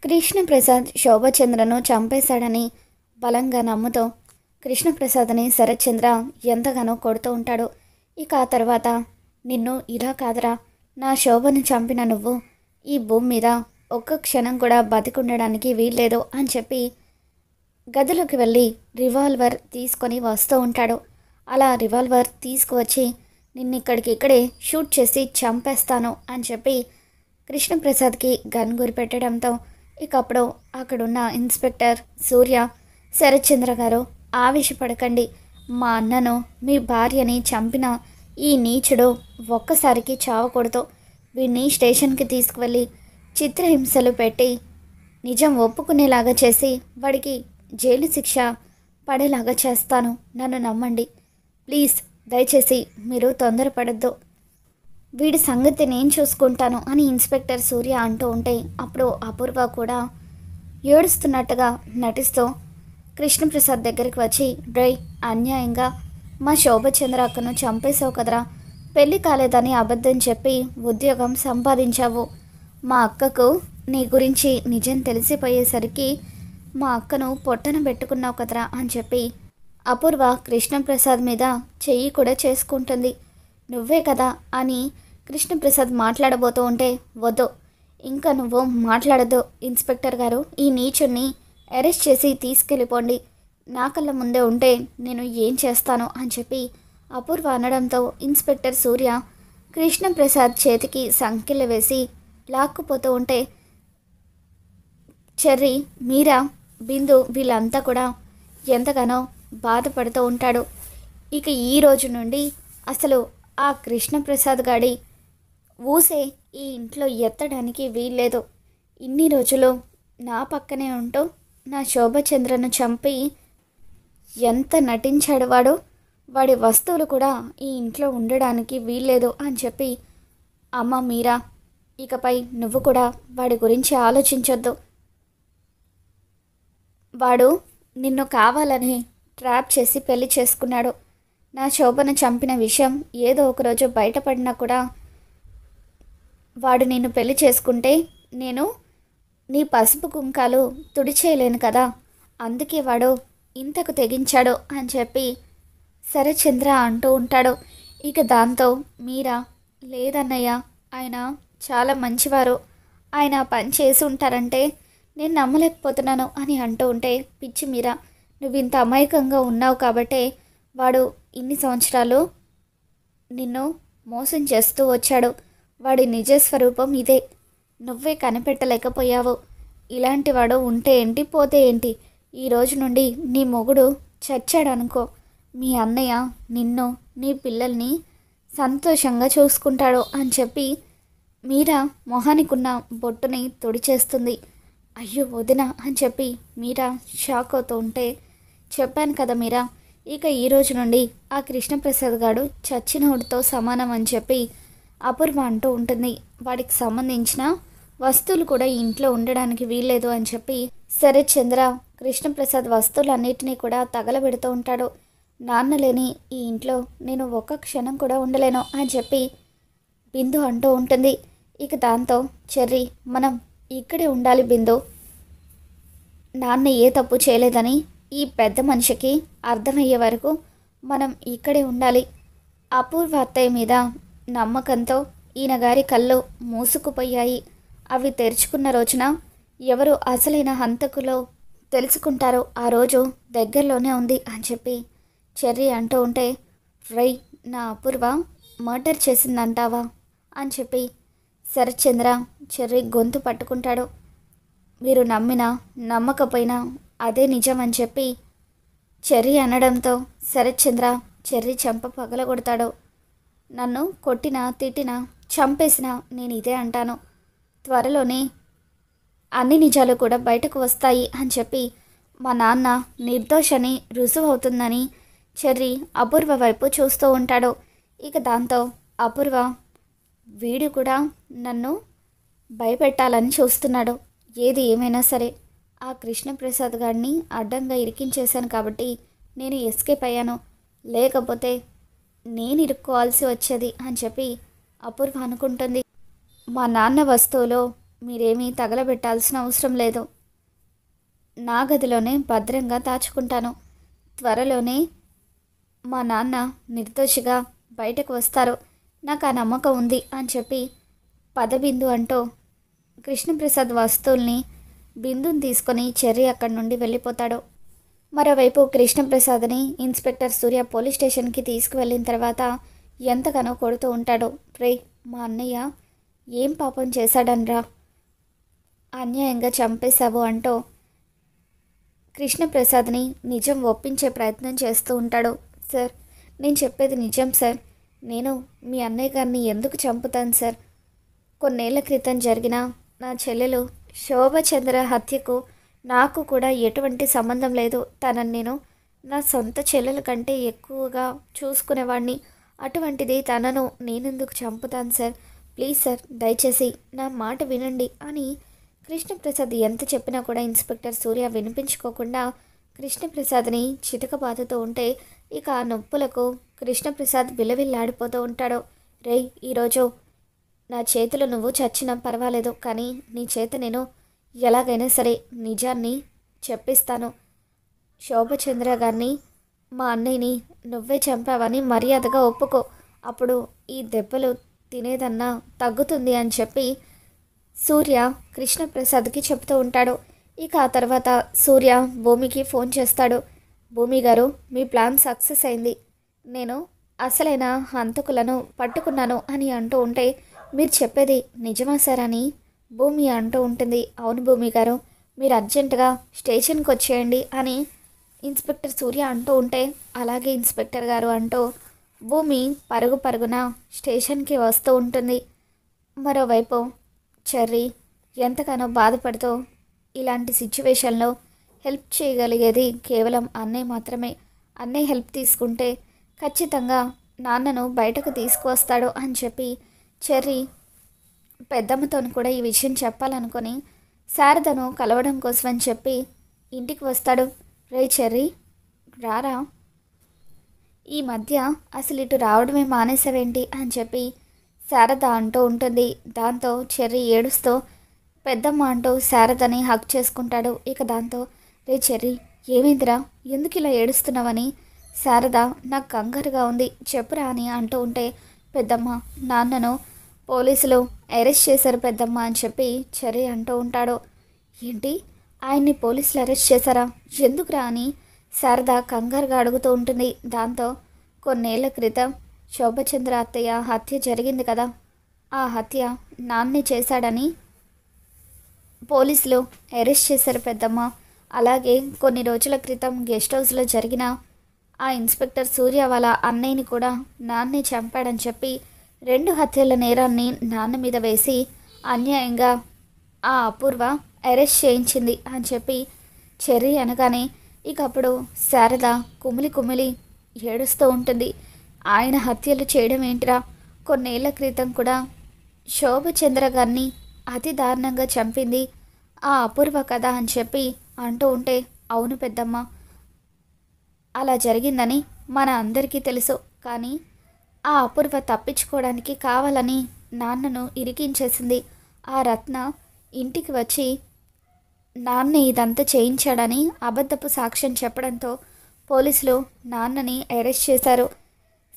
కృష్ణప్రసాద్ శోభచంద్రను చంపేశాడని బలంగా నమ్ముతూ కృష్ణప్రసాద్ని శరత్చంద్ర ఎంతగానో కొడుతూ ఉంటాడు. ఇక ఆ తర్వాత నిన్ను ఇలా కాదురా, నా శోభను చంపిన నువ్వు ఈ భూమి మీద ఒక్క క్షణం కూడా బతికుండడానికి వీల్లేదు అని చెప్పి గదిలోకి వెళ్ళి రివాల్వర్ తీసుకొని వస్తూ ఉంటాడు. అలా రివాల్వర్ తీసుకువచ్చి నిన్నిక్కడికి ఇక్కడే షూట్ చేసి చంపేస్తాను అని చెప్పి కృష్ణప్రసాద్కి గన్ గురిపెట్టడంతో ఇక అప్పుడు అక్కడున్న ఇన్స్పెక్టర్ సూర్య, శరత్చంద్ర గారు ఆవేశపడకండి, మా అన్నను మీ భార్యని చంపిన ఈ నీచుడు ఒక్కసారికి చావకూడదు, వీడిని స్టేషన్కి తీసుకువెళ్ళి చిత్రహింసలు పెట్టి నిజం ఒప్పుకునేలాగా చేసి వాడికి జైలు శిక్ష పడేలాగా చేస్తాను, నన్ను నమ్మండి ప్లీజ్, దయచేసి మీరు తొందరపడద్దు, వీడి సంగతి నేను చూసుకుంటాను అని ఇన్స్పెక్టర్ సూర్య అంటూ ఉంటే అప్పుడు అపూర్వ కూడా ఏడుస్తున్నట్టుగా నటిస్తూ కృష్ణప్రసాద్ దగ్గరికి వచ్చి, డ్రై అన్యాయంగా మా శోభచంద్ర అక్కను చంపేశావు కదరా, పెళ్ళి కాలేదని అబద్ధం చెప్పి ఉద్యోగం సంపాదించావు, మా అక్కకు నీ గురించి నిజం తెలిసిపోయేసరికి మా అక్కను పొట్టన పెట్టుకున్నావు కదరా అని చెప్పి అపూర్వ కృష్ణప్రసాద్ మీద చెయ్యి కూడా చేసుకుంటుంది. నువ్వే కదా అని కృష్ణప్రసాద్ మాట్లాడబోతూ ఉంటే, వద్దు ఇంకా నువ్వు మాట్లాడద్దు ఇన్స్పెక్టర్ గారు, ఈ నీచుణ్ణి అరెస్ట్ చేసి తీసుకెళ్ళిపోండి, నా కళ్ళ ముందే ఉంటే నేను ఏం చేస్తాను అని చెప్పి అపూర్వ అనడంతో ఇన్స్పెక్టర్ సూర్య కృష్ణప్రసాద్ చేతికి సంకెళ్ళు వేసి లాక్కుపోతూ ఉంటే చెర్రీ, మీరా, బిందు వీళ్ళంతా కూడా ఎంతగానో బాధపడుతూ ఉంటాడు. ఇక ఈ రోజు నుండి అసలు ఆ కృష్ణప్రసాద్ గాడి ఊసే ఈ ఇంట్లో ఎత్తడానికి వీల్లేదు, ఇన్ని రోజులు నా పక్కనే ఉంటూ నా శోభచంద్రను చంపి ఎంత నటించాడు వాడు, వాడి వస్తువులు కూడా ఈ ఇంట్లో ఉండడానికి వీల్లేదు అని చెప్పి, అమ్మ మీరా, ఇకపై నువ్వు కూడా వాడి గురించి ఆలోచించొద్దు, వాడు నిన్ను కావాలని ట్రాప్ చేసి పెళ్లి చేసుకున్నాడు, నా శోభను చంపిన విషయం ఏదో ఒకరోజు బయటపడినా కూడా వాడు నిన్ను పెళ్లి చేసుకుంటే నేను నీ పసుపు కుంకాలు తుడిచేయలేను కదా, అందుకే వాడు ఇంతకు తెగించాడు అని చెప్పి శరత్చంద్ర అంటూ ఉంటాడు. ఇక దాంతో మీరా, లేదన్నయ్య, ఆయన చాలా మంచివారు, ఆయన పని చేసి ఉంటారంటే నేను నమ్మలేకపోతున్నాను అని అంటూ ఉంటే, పిచ్చి మీరా, నువ్వు ఇంత అమాయకంగా ఉన్నావు కాబట్టే వాడు ఇన్ని సంవత్సరాలు నిన్ను మోసం చేస్తూ వచ్చాడు, వాడి నిజస్వరూపం ఇదే, నువ్వే కనిపెట్టలేకపోయావు, ఇలాంటి వాడు ఉంటే ఏంటి పోతే ఏంటి, ఈ రోజు నుండి నీ మొగుడు చచ్చాడనుకో, మీ అన్నయ్య నిన్ను నీ పిల్లల్ని సంతోషంగా చూసుకుంటాడు అని చెప్పి మీరా మొహానికున్న బొట్టుని తుడిచేస్తుంది. అయ్యో వదిన అని చెప్పి మీరా షాక్ అవుతూ ఉంటే, చెప్పాను కదా మీరా, ఇక ఈ రోజు నుండి ఆ కృష్ణప్రసాద్ గాడు చచ్చినోడితో సమానం అని చెప్పి అపూర్వ అంటూ ఉంటుంది. వాడికి సంబంధించిన వస్తువులు కూడా ఇంట్లో ఉండడానికి వీల్లేదు అని చెప్పి శరత్చంద్ర కృష్ణప్రసాద్ వస్తువులన్నిటినీ కూడా తగలబెడుతూ ఉంటాడు. నాన్న లేని ఈ ఇంట్లో నేను ఒక్క క్షణం కూడా ఉండలేను అని చెప్పి బిందు అంటూ ఉంటుంది. ఇక దాంతో చెర్రీ, మనం ఇక్కడే ఉండాలి బిందు, నాన్న ఏ తప్పు చేయలేదని ఈ పెద్ద మనిషికి అర్థమయ్యే వరకు మనం ఇక్కడే ఉండాలి. అపూర్వ అత్తయ్య మీద నమ్మకంతో ఈయన గారి కళ్ళు మూసుకుపోయాయి, అవి తెరుచుకున్న రోజున ఎవరు అసలైన హంతకులో తెలుసుకుంటారో ఆ రోజు దగ్గరలోనే ఉంది అని చెప్పి చెర్రీ అంటూ ఉంటే, రై, నా అపూర్వ మర్డర్ చేసిందంటావా అని చెప్పి శరత్చంద్ర చెర్రీ గొంతు పట్టుకుంటాడు. మీరు నమ్మినా నమ్మకపోయినా అదే నిజం అని చెప్పి చెర్రీ అనడంతో శరత్చంద్ర చెర్రీ చెంప పగలగొడతాడు. నన్ను కొట్టినా తిట్టినా చంపేసినా నేను ఇదే అంటాను, త్వరలోనే అన్ని నిజాలు కూడా బయటకు వస్తాయి అని చెప్పి మా నాన్న నిర్దోషని రుజువు అవుతుందని చెర్రీ అపూర్వ వైపు చూస్తూ ఉంటాడు. ఇక దాంతో అపూర్వ, వీడు కూడా నన్ను భయపెట్టాలని చూస్తున్నాడు, ఏది ఏమైనా సరే ఆ కృష్ణప్రసాద్ గారిని అడ్డంగా ఇరికించేశాను కాబట్టి నేను ఎస్కేప్ అయ్యాను, లేకపోతే నేను ఇరుక్కోవాల్సి వచ్చేది అని చెప్పి అపూర్వ అనుకుంటుంది. మా నాన్న వస్తువులో మీరేమీ తగలబెట్టాల్సిన అవసరం లేదు. నా గదిలోనే భద్రంగా దాచుకుంటాను. త్వరలోనే మా నాన్న నిర్దోషిగా బయటకు వస్తారు. నాకు ఆ నమ్మకం ఉంది అని చెప్పి పదబిందు అంటూ కృష్ణప్రసాద్ వస్తువుల్ని బిందుని తీసుకొని చెర్రీ అక్కడి నుండి వెళ్ళిపోతాడు. మరోవైపు కృష్ణప్రసాద్ని ఇన్స్పెక్టర్ సూర్య పోలీస్ స్టేషన్కి తీసుకువెళ్ళిన తర్వాత ఎంతగానో కొడుతూ ఉంటాడు. రే, మా అన్నయ్య ఏం పాపం చేశాడనరా, అన్యాయంగా చంపేశావు అంటూ కృష్ణప్రసాద్ని నిజం ఒప్పించే ప్రయత్నం చేస్తూ ఉంటాడు. సార్, నేను చెప్పేది నిజం సార్. నేను మీ అన్నయ్య గారిని ఎందుకు చంపుతాను సార్? కొన్నేళ్ల క్రితం జరిగిన నా చెల్లెలు శోభచంద్ర హత్యకు నాకు కూడా ఎటువంటి సంబంధం లేదు. తనని నేను నా సొంత చెల్లెల కంటే ఎక్కువగా చూసుకునేవాడిని. అటువంటిది తనను నేనెందుకు చంపుతాను సార్? ప్లీజ్ సార్, దయచేసి నా మాట వినండి అని కృష్ణప్రసాద్ ఎంత చెప్పినా కూడా ఇన్స్పెక్టర్ సూర్య వినిపించుకోకుండా కృష్ణప్రసాద్ని చితకబాదుతూ ఉంటే ఇక ఆ నొప్పులకు కృష్ణప్రసాద్ విలవిల్లాడిపోతూ ఉంటాడు. రే, ఈరోజు నా చేతిలో నువ్వు చచ్చినా పర్వాలేదు, కానీ నీ చేత నేను ఎలాగైనా సరే నిజాన్ని చెప్పిస్తాను. శోభచంద్ర గారిని, మా అన్నయ్యని నువ్వే చంపావని మర్యాదగా ఒప్పుకో. అప్పుడు ఈ దెబ్బలు తినేదన్నా తగ్గుతుంది అని చెప్పి సూర్య కృష్ణప్రసాద్కి చెప్తూ ఉంటాడు. ఇక ఆ తర్వాత సూర్య భూమికి ఫోన్ చేస్తాడు. భూమి గారు, మీ ప్లాన్ సక్సెస్ అయింది. నేను అసలైన హంతకులను పట్టుకున్నాను అని అంటూ ఉంటే, మీరు చెప్పేది నిజమా సార్ అని భూమి అంటూ ఉంటుంది. అవును భూమి గారు, మీరు అర్జెంటుగా స్టేషన్కి వచ్చేయండి అని ఇన్స్పెక్టర్ సూర్య అంటూ ఉంటే, అలాగే ఇన్స్పెక్టర్ గారు అంటూ భూమి పరుగు పరుగున స్టేషన్కి వస్తూ ఉంటుంది. మరోవైపు చెర్రీ ఎంతగానో బాధపడుతూ, ఇలాంటి సిచ్యువేషన్లో హెల్ప్ చేయగలిగేది కేవలం అన్నయ్య మాత్రమే. అన్నయ్య హెల్ప్ తీసుకుంటే ఖచ్చితంగా నాన్నను బయటకు తీసుకువస్తాడు అని చెప్పి చెర్రీ పెద్దమ్మతో కూడా ఈ విషయం చెప్పాలనుకొని శారదను కలవడం కోసం అని చెప్పి ఇంటికి వస్తాడు. రే చెర్రీ, రారా, ఈ మధ్య అసలు ఇటు రావడమే మానేసావేంటి అని చెప్పి శారద అంటూ ఉంటుంది. దాంతో చెర్రీ ఏడుస్తూ పెద్దమ్మ అంటూ శారదని హక్ చేసుకుంటాడు. ఇక దాంతో, రే చెర్రీ, ఏమైందిరా, ఎందుకు ఇలా ఏడుస్తున్నావని శారద, నాకు కంగారుగా ఉంది చెప్పురా అని అంటూ ఉంటే, పెద్దమ్మ, నాన్నను పోలీసులు అరెస్ట్ చేశారు పెద్దమ్మ అని చెప్పి చెర్రీ అంటూ ఉంటాడు. ఏంటి, ఆయన్ని పోలీసులు అరెస్ట్ చేశారా? ఎందుకురా అని శారద కంగారుగా అడుగుతూ ఉంటుంది. దాంతో, కొన్నేళ్ల క్రితం శోభచంద్ర అత్తయ్య హత్య జరిగింది కదా, ఆ హత్య నాన్నే చేశాడని పోలీసులు అరెస్ట్ చేశారు పెద్దమ్మ. అలాగే కొన్ని రోజుల క్రితం గెస్ట్ హౌస్లో జరిగిన ఆ ఇన్స్పెక్టర్ సూర్య వాళ్ళ అన్నయ్యని కూడా నాన్నే చంపాడని చెప్పి 2 హత్యల నేరాన్ని నాన్న మీద వేసి అన్యాయంగా ఆ అపూర్వ అరెస్ట్ చేయించింది అని చెప్పి చెర్రీ అనగానే ఇక అప్పుడు శారద కుమిలి కుమిలి ఏడుస్తూ ఉంటుంది. ఆయన హత్యలు చేయడం ఏంటిరా, కొన్నేళ్ల క్రితం కూడా శోభచంద్ర గారిని అతి దారుణంగా చంపింది ఆ అపూర్వ కదా అని చెప్పి అంటూ ఉంటే, అవును పెద్దమ్మ, అలా జరిగిందని మన అందరికీ తెలుసు. కానీ ఆ అపూర్వ తప్పించుకోవడానికి కావాలని నాన్నను ఇరికించేసింది. ఆ రత్న ఇంటికి వచ్చి నాన్న ఇదంతా చేయించాడని అబద్ధపు సాక్ష్యం చెప్పడంతో పోలీసులు నాన్నని అరెస్ట్ చేశారు.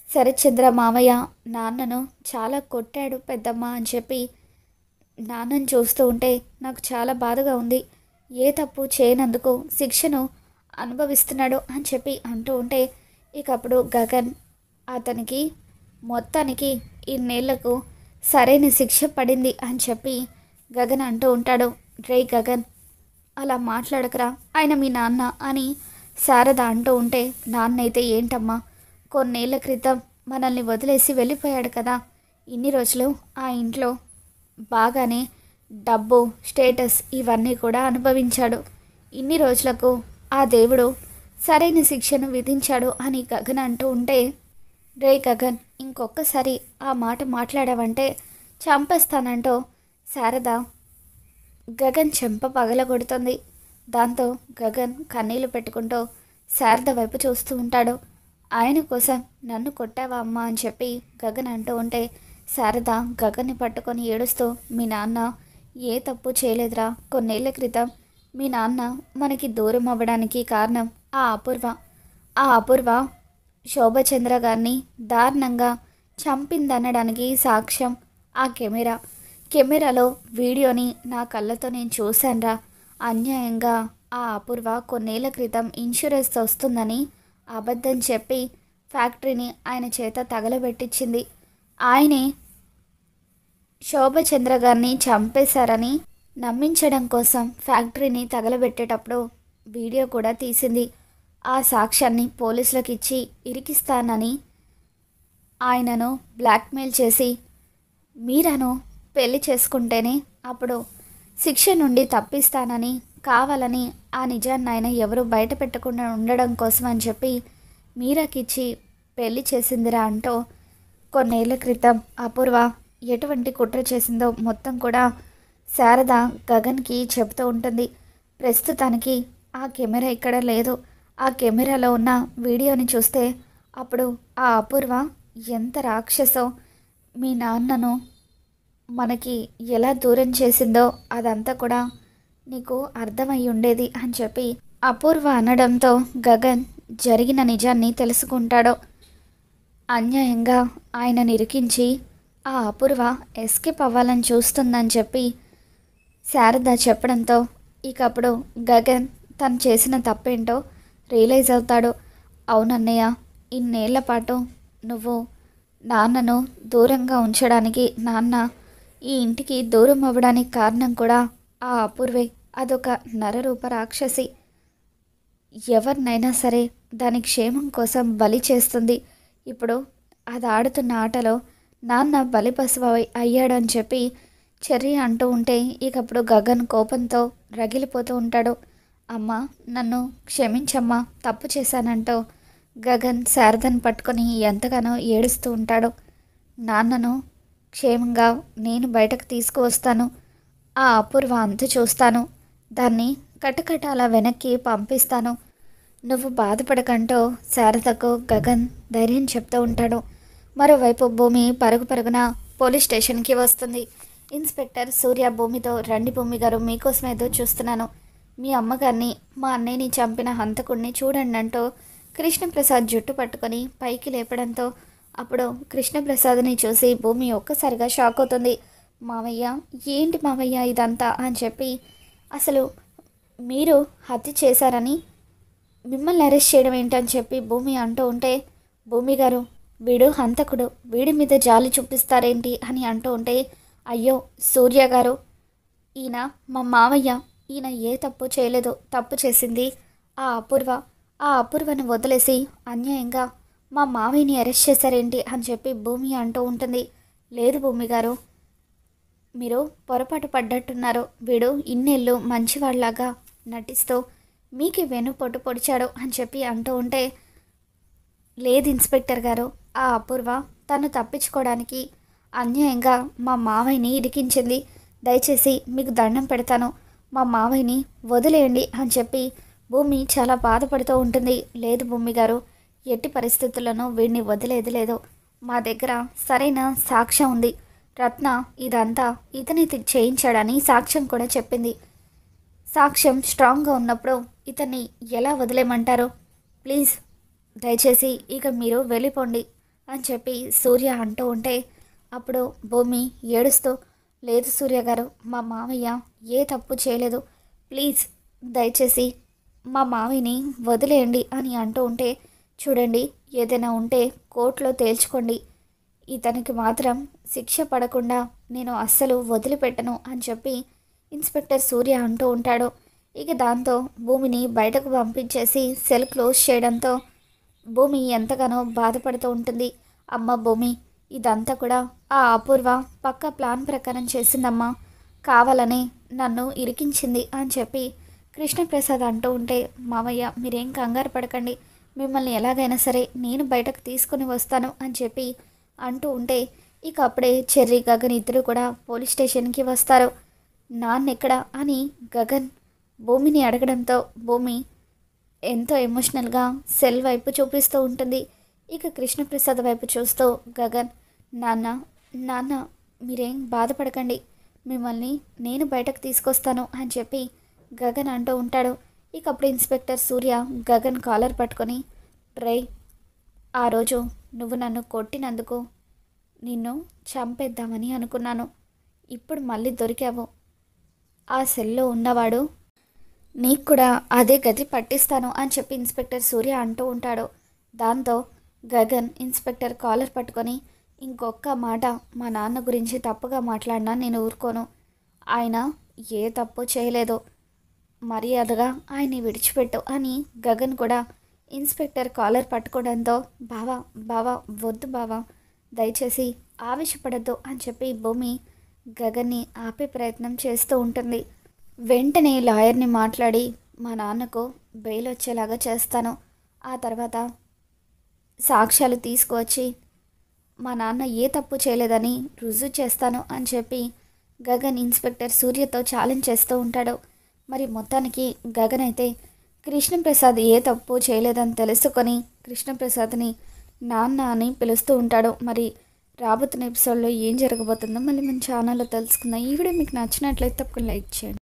శరత్చంద్ర మామయ్య నాన్నను చాలా కొట్టాడు పెద్దమ్మ అని చెప్పి నాన్నని చూస్తూ ఉంటే నాకు చాలా బాధగా ఉంది. ఏ తప్పు చేయనందుకు శిక్షను అనుభవిస్తున్నాడు అని చెప్పి అంటూ ఉంటే ఇక అప్పుడు గగన్, అతనికి మొత్తానికి ఇన్నేళ్లకు సరైన శిక్ష పడింది అని చెప్పి గగన్ అంటూ ఉంటాడు. రే గగన్, అలా మాట్లాడకరా, ఆయన మీ నాన్న అని శారద అంటూ ఉంటే, నాన్న అయితే ఏంటమ్మా, కొన్నేళ్ల క్రితం మనల్ని వదిలేసి వెళ్ళిపోయాడు కదా, ఇన్ని రోజులు ఆ ఇంట్లో బాగానే డబ్బు, స్టేటస్ ఇవన్నీ కూడా అనుభవించాడు. ఇన్ని రోజులకు ఆ దేవుడు సరైన శిక్షను విధించాడు అని గగన్ అంటూ ఉంటే, రే గగన్, ఇంకొకసారి ఆ మాట మాట్లాడావంటే చంపేస్తానంటూ శారద గగన్ చెంప పగలగొడుతుంది. దాంతో గగన్ కన్నీళ్లు పెట్టుకుంటూ శారద వైపు చూస్తూ ఉంటాడు. ఆయన కోసం నన్ను కొట్టావా అమ్మా అని చెప్పి గగన్ అంటూ ఉంటే శారద గగన్ని పట్టుకొని ఏడుస్తూ, మీ నాన్న ఏ తప్పు చేయలేదురా. కొన్నేళ్ల క్రితం మీ నాన్న మనకి దూరం అవ్వడానికి కారణం ఆ అపూర్వ. ఆ అపూర్వ శోభచంద్ర గారిని దారుణంగా చంపిందనడానికి సాక్ష్యం ఆ కెమెరాలో వీడియోని నా కళ్ళతో నేను చూశానురా. అన్యాయంగా ఆ అపూర్వ కొన్నేళ్ల క్రితం ఇన్సూరెన్స్ వస్తుందని అబద్ధం చెప్పి ఫ్యాక్టరీని ఆయన చేత తగలబెట్టించింది. ఆయనే శోభచంద్ర గారిని చంపేశారని నమ్మించడం కోసం ఫ్యాక్టరీని తగలబెట్టేటప్పుడు వీడియో కూడా తీసింది. ఆ సాక్ష్యాన్ని పోలీసులకు ఇచ్చి ఇరికిస్తానని ఆయనను బ్లాక్మెయిల్ చేసి మీరాను పెళ్లి చేసుకుంటేనే అప్పుడు శిక్ష నుండి తప్పిస్తానని కావాలని ఆ నిజాన్ని ఆయన ఎవరు బయట పెట్టకుండా ఉండడం కోసం అని చెప్పి మీరాకిచ్చి పెళ్లి చేసిందిరా అంటూ కొన్నేళ్ల క్రితం అపూర్వ ఎటువంటి కుట్ర చేసిందో మొత్తం కూడా శారద గగన్కి చెబుతూ ఉంటుంది. ప్రస్తుతానికి ఆ కెమెరా ఇక్కడ లేదు. ఆ కెమెరాలో ఉన్న వీడియోని చూస్తే అప్పుడు ఆ అపూర్వ ఎంత రాక్షసో, మీ నాన్నను మనకి ఎలా దూరం చేసిందో అదంతా కూడా నీకు అర్థమై ఉండేది అని చెప్పి అపూర్వ అనడంతో గగన్ జరిగిన నిజాన్ని తెలుసుకుంటాడు. అన్యాయంగా ఆయన నిరికించి ఆ అపూర్వ ఎస్కేప్ అవ్వాలని చూస్తుందని చెప్పి శారద చెప్పడంతో ఇక అప్పుడు గగన్ తను చేసిన తప్పేంటో రియలైజ్ అవుతాడు. అవునన్నయ్య, ఇన్నేళ్ల పాటు నువ్వు నాన్నను దూరంగా ఉంచడానికి, నాన్న ఈ ఇంటికి దూరం అవ్వడానికి కారణం కూడా ఆ అపూర్వే. అదొక నరరూప రాక్షసి. ఎవరినైనా సరే దాని క్షేమం కోసం బలి చేస్తుంది. ఇప్పుడు అది ఆడుతున్న ఆటలో నాన్న బలిపశువు అయ్యాడని చెప్పి చెర్రీ అంటూ ఉంటే ఇకప్పుడు గగన్ కోపంతో రగిలిపోతూ ఉంటాడు. అమ్మ, నన్ను క్షమించమ్మా, తప్పు చేశానంటూ గగన్ శారదను పట్టుకొని ఎంతగానో ఏడుస్తూ ఉంటాడు. నాన్నను క్షేమంగా నేను బయటకు తీసుకువస్తాను. ఆ అపూర్వ అంతు చూస్తాను. దాన్ని కటకటాల వెనక్కి పంపిస్తాను. నువ్వు బాధపడకంటూ శారదకు గగన్ ధైర్యం చెప్తూ ఉంటాడు. మరోవైపు భూమి పరుగున పోలీస్ స్టేషన్కి వస్తుంది. ఇన్స్పెక్టర్ సూర్య భూమితో, రండి భూమి గారు, మీకోసం ఏదో చూస్తున్నాను. మీ అమ్మగారిని, మా అన్నయ్యని చంపిన హంతకుడిని చూడండి అంటూ కృష్ణప్రసాద్ జుట్టు పట్టుకొని పైకి లేపడంతో అప్పుడు కృష్ణప్రసాద్ని చూసి భూమి ఒక్కసారిగా షాక్ అవుతుంది. మావయ్య, ఏంటి మావయ్య ఇదంతా అని చెప్పి, అసలు మీరు హత్య చేశారని మిమ్మల్ని అరెస్ట్ చేయడం ఏంటని చెప్పి భూమి అంటూ ఉంటే, భూమి గారు, వీడు హంతకుడు, వీడి మీద జాలి చూపిస్తారేంటి అని అంటూ ఉంటే, అయ్యో సూర్య గారు, ఈయన మా మావయ్య, ఈయన ఏ తప్పు చేయలేదు. తప్పు చేసింది ఆ అపూర్వ. ఆ అపూర్వను వదిలేసి అన్యాయంగా మా మావయ్యని అరెస్ట్ చేశారేంటి అని చెప్పి భూమి అంటూ ఉంటుంది. లేదు భూమి గారు, మీరు పొరపాటు పడ్డట్టున్నారు. వీడు ఇన్నేళ్ళు మంచివాళ్లాగా నటిస్తూ మీకు వెన్నుపోటు పొడిచాడు అని చెప్పి అంటూ ఉంటే, లేదు ఇన్స్పెక్టర్ గారు, ఆ అపూర్వ తను తప్పించుకోవడానికి అన్యాయంగా మా మావయ్యని ఇరికించింది. దయచేసి మీకు దండం పెడతాను, మా మావయ్యని వదిలేయండి అని చెప్పి భూమి చాలా బాధపడుతూ ఉంటుంది. లేదు భూమి గారు, ఎట్టి పరిస్థితుల్లోనూ వీడిని వదిలేది లేదు. మా దగ్గర సరైన సాక్ష్యం ఉంది. రత్న ఇదంతా ఇతని చేయించాడని సాక్ష్యం కూడా చెప్పింది. సాక్ష్యం స్ట్రాంగ్గా ఉన్నప్పుడు ఇతన్ని ఎలా వదిలేయమంటారు? ప్లీజ్ దయచేసి ఇక మీరు వెళ్ళిపోండి అని చెప్పి సూర్య అంటూ ఉంటే అప్పుడు భూమి ఏడుస్తూ, లేదు సూర్య గారు, మా మావయ్య ఏ తప్పు చేయలేదు. ప్లీజ్ దయచేసి మా మావయ్యని వదిలేయండి అని అంటూ ఉంటే, చూడండి, ఏదైనా ఉంటే కోర్టులో తేల్చుకోండి. ఇతనికి మాత్రం శిక్ష పడకుండా నేను అస్సలు వదిలిపెట్టను అని చెప్పి ఇన్స్పెక్టర్ సూర్య అంటూ ఉంటాడు. ఇక దాంతో భూమిని బయటకు పంపించేసి సెల్ క్లోజ్ చేయడంతో భూమి ఎంతగానో బాధపడుతూ ఉంటుంది. అమ్మ భూమి, ఇదంతా కూడా ఆ అపూర్వ పక్క ప్లాన్ ప్రకారం చేసిందమ్మా, కావాలని నన్ను ఇరికించింది అని చెప్పి కృష్ణప్రసాద్ అంటూ ఉంటే, మామయ్య మీరేం కంగారు పడకండి, మిమ్మల్ని ఎలాగైనా సరే నేను బయటకు తీసుకుని వస్తాను అని చెప్పి అంటూ ఉంటే ఇక అప్పుడే చెర్రీ గగన్ ఇద్దరు కూడా పోలీస్ స్టేషన్కి వస్తారు. నాన్నెక్కడ అని గగన్ భూమిని అడగడంతో భూమి ఎంతో ఎమోషనల్గా సెల్ వైపు చూపిస్తూ ఉంటుంది. ఇక కృష్ణప్రసాద్ వైపు చూస్తూ గగన్, నాన్న నాన్న మీరేం బాధపడకండి, మిమ్మల్ని నేను బయటకు తీసుకొస్తాను అని చెప్పి గగన్ అంటూ ఉంటాడు. ఇక అప్పుడు ఇన్స్పెక్టర్ సూర్య గగన్ కాలర్ పట్టుకొని, రేయ్, ఆ రోజు నువ్వు నన్ను కొట్టినందుకు నిన్ను చంపేద్దామని అనుకున్నాను. ఇప్పుడు మళ్ళీ దొరికావు. ఆ సెల్లో ఉన్నవాడు నీకు కూడా అదే గతి పట్టిస్తాను అని చెప్పి ఇన్స్పెక్టర్ సూర్య అంటూ ఉంటాడు. దాంతో గగన్ ఇన్స్పెక్టర్ కాలర్ పట్టుకొని, ఇంకొక్క మాట మా నాన్న గురించి తప్పుగా మాట్లాడినా నేను ఊరుకోను. ఆయన ఏ తప్పు చేయలేదు. మర్యాదగా ఆయన్ని విడిచిపెట్టు అని గగన్ కూడా ఇన్స్పెక్టర్ కాలర్ పట్టుకోవడంతో, బావా బావా వద్దు బావా, దయచేసి ఆవేశపడద్దు అని చెప్పి భూమి గగన్ని ఆపే ప్రయత్నం చేస్తూ ఉంటుంది. వెంటనే లాయర్ని మాట్లాడి మా నాన్నకు బెయిల్ వచ్చేలాగా చేస్తాను. ఆ తర్వాత సాక్ష్యాలు తీసుకువచ్చి మా నాన్న ఏ తప్పు చేయలేదని రుజువు చేస్తాను అని చెప్పి గగన్ ఇన్స్పెక్టర్ సూర్యతో ఛాలెంజ్ చేస్తూ ఉంటాడు. మరి మొత్తానికి గగన్ అయితే కృష్ణప్రసాద్ ఏ తప్పు చేయలేదని తెలుసుకొని కృష్ణప్రసాద్ని నాన్న అని పిలుస్తూ ఉంటాడు. మరి రాబోతున్న ఎపిసోడ్లో ఏం జరగబోతుందో మళ్ళీ మన ఛానల్లో తెలుసుకుందాం. ఈ వీడియో మీకు నచ్చినట్లయితే తప్పకుండా లైక్ చేయండి.